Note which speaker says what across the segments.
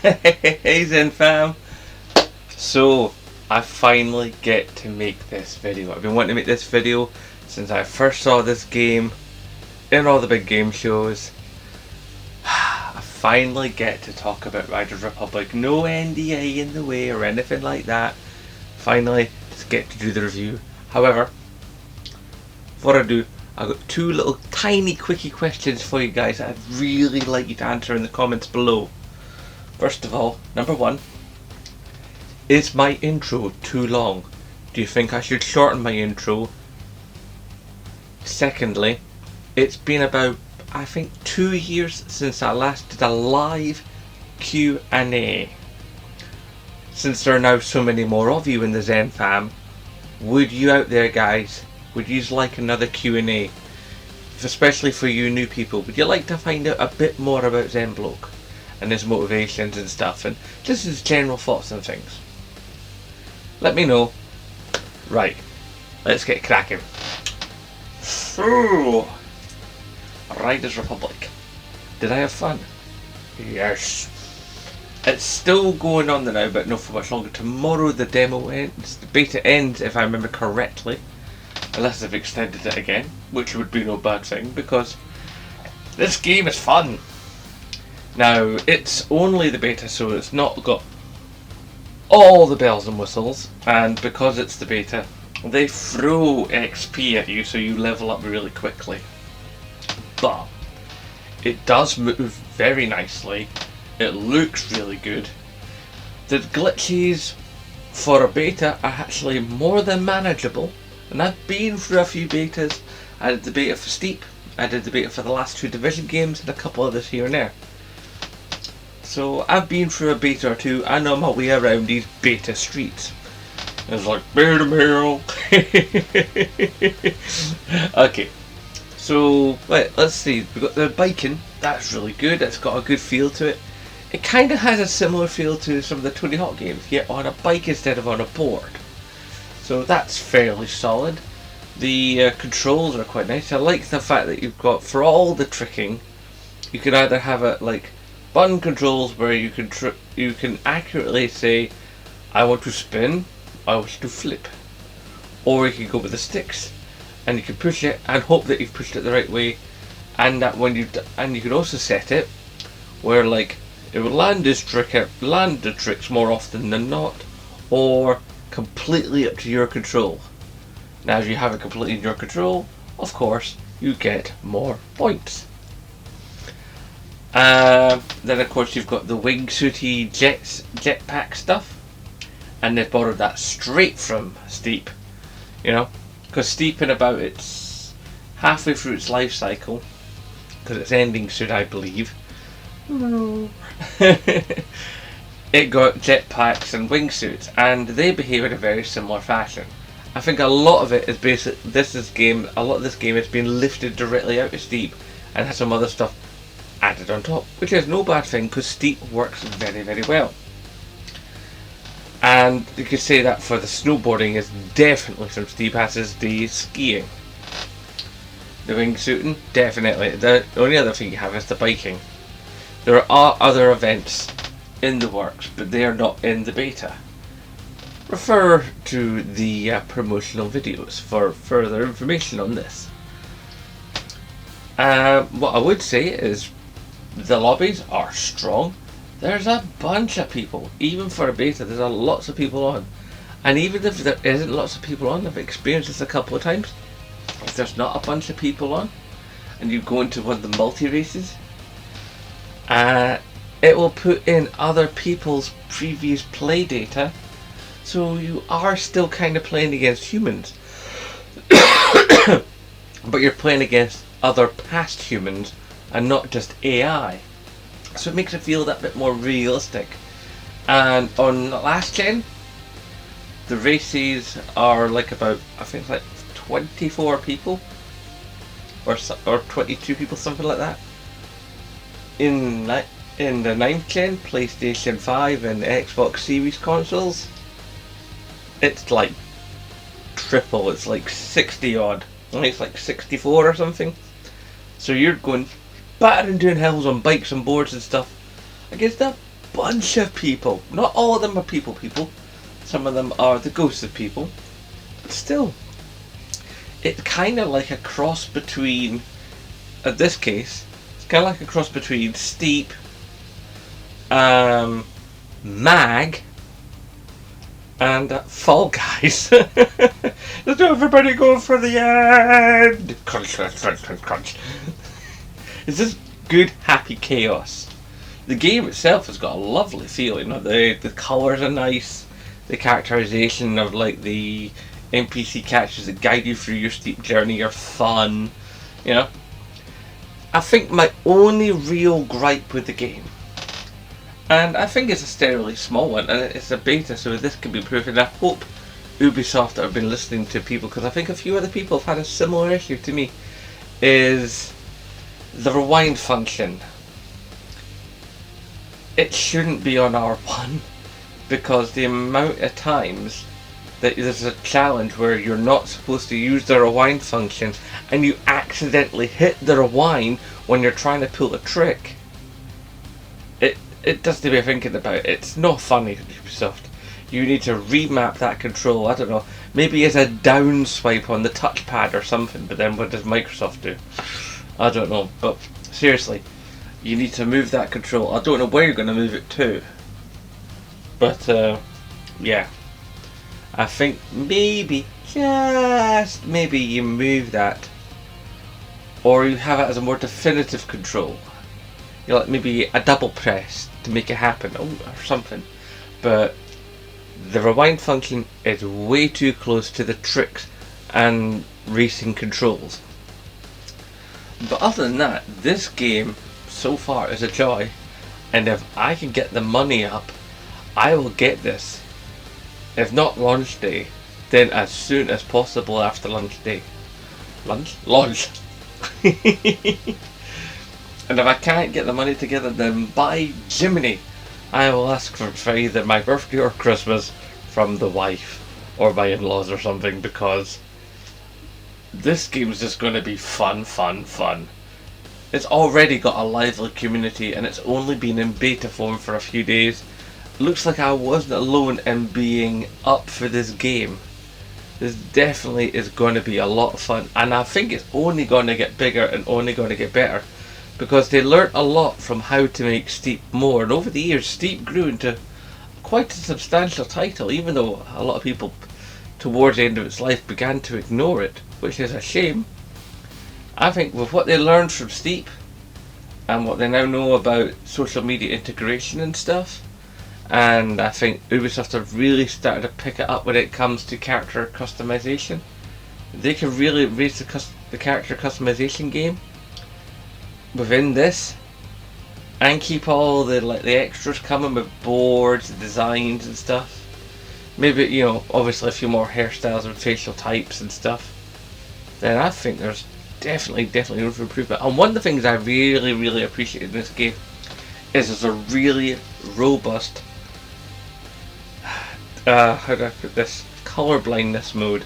Speaker 1: Hey Zen fam! So, I finally get to make this video. I've been wanting to make this video since I first saw this game in all the big game shows. I finally get to talk about Riders Republic. No NDA in the way or anything like that. Finally, just get to do the review. However, before I do, I've got two little tiny quickie questions for you guys that I'd really like you to answer in the comments below. First of all, number one, is my intro too long? Do you think I should shorten my intro? Secondly, it's been about, I think, 2 years since I last did a live Q&A. Since there are now so many more of you in the Zen fam, would you out there guys, would you like another Q&A? Especially for you new people, would you like to find out a bit more about Zen Bloke and his motivations and stuff, and just his general thoughts and things? Let me know. Right, let's get cracking. So, Riders Republic. Did I have fun? Yes. It's still going on now, but not for much longer. Tomorrow the demo ends, the beta ends if I remember correctly. Unless they've extended it again, which would be no bad thing, because this game is fun. Now, it's only the beta, so it's not got all the bells and whistles, and because it's the beta, they throw XP at you so you level up really quickly. But it does move very nicely, it looks really good. The glitches for a beta are actually more than manageable, and I've been through a few betas. I did the beta for Steep, I did the beta for the last two Division games, and a couple others here and there. So I've been through a beta or two. I know my way around these beta streets. It's like beta mail. Okay, so let's see. We've got the biking. That's really good. It's got a good feel to it. It kind of has a similar feel to some of the Tony Hawk games, yet on a bike instead of on a board. So that's fairly solid. The controls are quite nice. I like the fact that you've got, for all the tricking, you can either have it like button controls where you can accurately say, I want to spin, I want to flip, or you can go with the sticks and you can push it and hope that you've pushed it the right way, and that when you can also set it where like it will land the tricks more often than not, or completely up to your control. Now if you have it completely in your control, of course you get more points. Then of course you've got the wingsuity jetpack stuff, and they've borrowed that straight from Steep, you know, because Steep in about it's halfway through its life cycle, because it's ending soon I believe. No. It got jetpacks and wingsuits, and they behave in a very similar fashion. I think a lot of it is basically a lot of this game has been lifted directly out of Steep and has some other stuff added on top, which is no bad thing because Steep works very, very well. And you could say that for the snowboarding is definitely from Steep, as is the skiing. The wingsuiting, definitely. The only other thing you have is the biking. There are other events in the works, but they are not in the beta. Refer to the promotional videos for further information on this. What I would say is the lobbies are strong. There's a bunch of people. Even for a beta, there's lots of people on. And even if there isn't lots of people on, I've experienced this a couple of times, if there's not a bunch of people on and you go into one of the multi-races, it will put in other people's previous play data, so you are still kind of playing against humans. But you're playing against other past humans and not just AI, so it makes it feel that bit more realistic. And on the last gen, the races are like about, I think it's like 24 people or 22 people, something like that. In the 9th gen, PlayStation 5 and Xbox Series consoles, it's like triple. It's like 60 odd. I think it's like 64 or something. So you're going battering down hills on bikes and boards and stuff against a bunch of people. Not all of them are people. Some of them are the ghosts of people. But still, it's kind of like a cross between, in this case, it's kind of like a cross between Steep, Mag, and Fall Guys. Let's do everybody go for the end. Crunch, crunch, crunch, crunch, crunch. It's just good, happy chaos. The game itself has got a lovely feel. You know, the colours are nice. The characterization of like the NPC characters that guide you through your steep journey are fun. You know, I think my only real gripe with the game, and I think it's a steadily small one, and it's a beta, so this can be improved, and I hope Ubisoft have been listening to people, because I think a few other people have had a similar issue to me, is the rewind function. It shouldn't be on R1, because the amount of times that there's a challenge where you're not supposed to use the rewind function and you accidentally hit the rewind when you're trying to pull a trick. It does to be thinking about. It's not funny, Ubisoft. You need to remap that control. I don't know, maybe as a down swipe on the touchpad or something, but then what does Microsoft do? I don't know, but seriously, you need to move that control. I don't know where you're going to move it to, but yeah, I think maybe, just maybe, you move that, or you have it as a more definitive control. You know, like maybe a double press to make it happen, or something. But the rewind function is way too close to the tricks and racing controls. But other than that, this game so far is a joy, and if I can get the money up, I will get this. If not launch day, then as soon as possible after launch day. Launch. And if I can't get the money together, then by Jiminy, I will ask for either my birthday or Christmas from the wife or my in-laws or something, because this game's just going to be fun. It's already got a lively community, and it's only been in beta form for a few days. Looks like I wasn't alone in being up for this game. This definitely is going to be a lot of fun, and I think it's only going to get bigger and only going to get better, because they learnt a lot from how to make Steep more, and over the years Steep grew into quite a substantial title, even though a lot of people towards the end of its life began to ignore it, which is a shame. I think with what they learned from Steep and what they now know about social media integration and stuff, and I think Ubisoft have really started to pick it up when it comes to character customization. They can really raise the character customization game within this, and keep all the extras coming with boards, designs and stuff. Maybe, you know, obviously a few more hairstyles and facial types and stuff. Then I think there's definitely room for improvement. And one of the things I really appreciate in this game is there's a really robust how do I put this, colorblindness mode.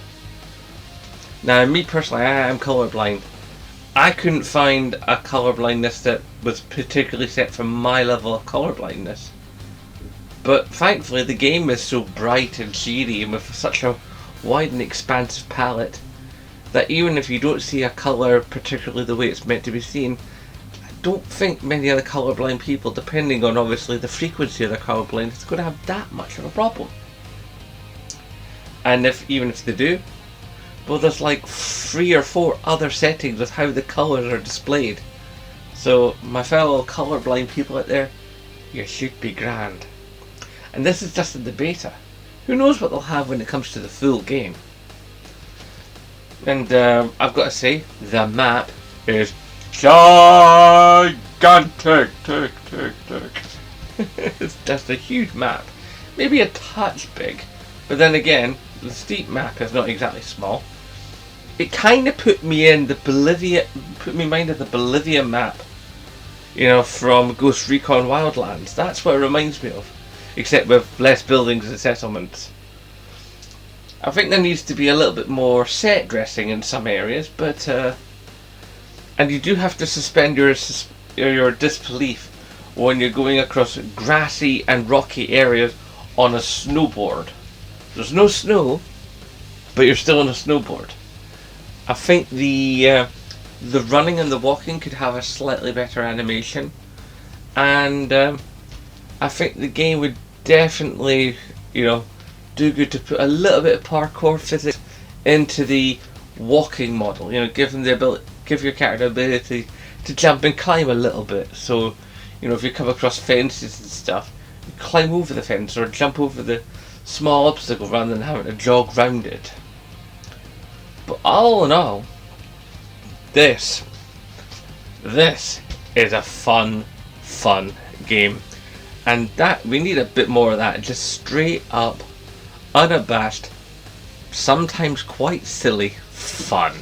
Speaker 1: Now, me personally, I am colorblind. I couldn't find a colorblindness that was particularly set for my level of colorblindness. But thankfully the game is so bright and cheery and with such a wide and expansive palette that even if you don't see a colour particularly the way it's meant to be seen, I don't think many other colourblind people, depending on obviously the frequency of their colourblind, is going to have that much of a problem. And even if they do, well, there's like 3 or 4 other settings of how the colours are displayed. So my fellow colourblind people out there, you should be grand. And this is just in the beta. Who knows what they'll have when it comes to the full game. And I've got to say, the map is gigantic. It's just a huge map. Maybe a touch big, but then again, the Steep map is not exactly small. It kind of put me in mind of the Bolivia map, you know, from Ghost Recon Wildlands. That's what it reminds me of, except with less buildings and settlements. I think there needs to be a little bit more set dressing in some areas, but and you do have to suspend your disbelief when you're going across grassy and rocky areas on a snowboard. There's no snow, but you're still on a snowboard. I think the running and the walking could have a slightly better animation, and I think the game would definitely, do good to put a little bit of parkour physics into the walking model. Give your character the ability to jump and climb a little bit. So, if you come across fences and stuff, you climb over the fence or jump over the small obstacle rather than having to jog round it. But all in all, this is a fun game, and that we need a bit more of that. Just straight up, unabashed, sometimes quite silly fun.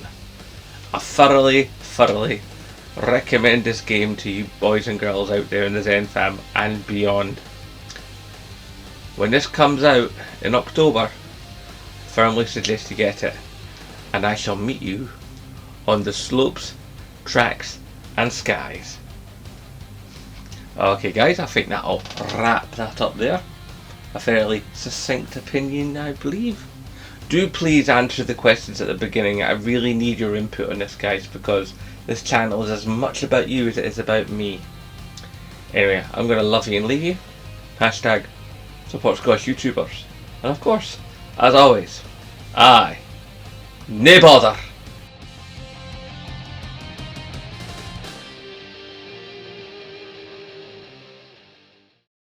Speaker 1: I thoroughly recommend this game to you boys and girls out there in the Zen fam and beyond. When this comes out in October, firmly suggest you get it, and I shall meet you on the slopes, tracks and skies. Okay guys, I think that'll wrap that up there. A fairly succinct opinion, I believe. Do please answer the questions at the beginning. I really need your input on this, guys, because this channel is as much about you as it is about me. Anyway, I'm going to love you and leave you. Hashtag support Scottish YouTubers. And of course, as always, aye, nae bother.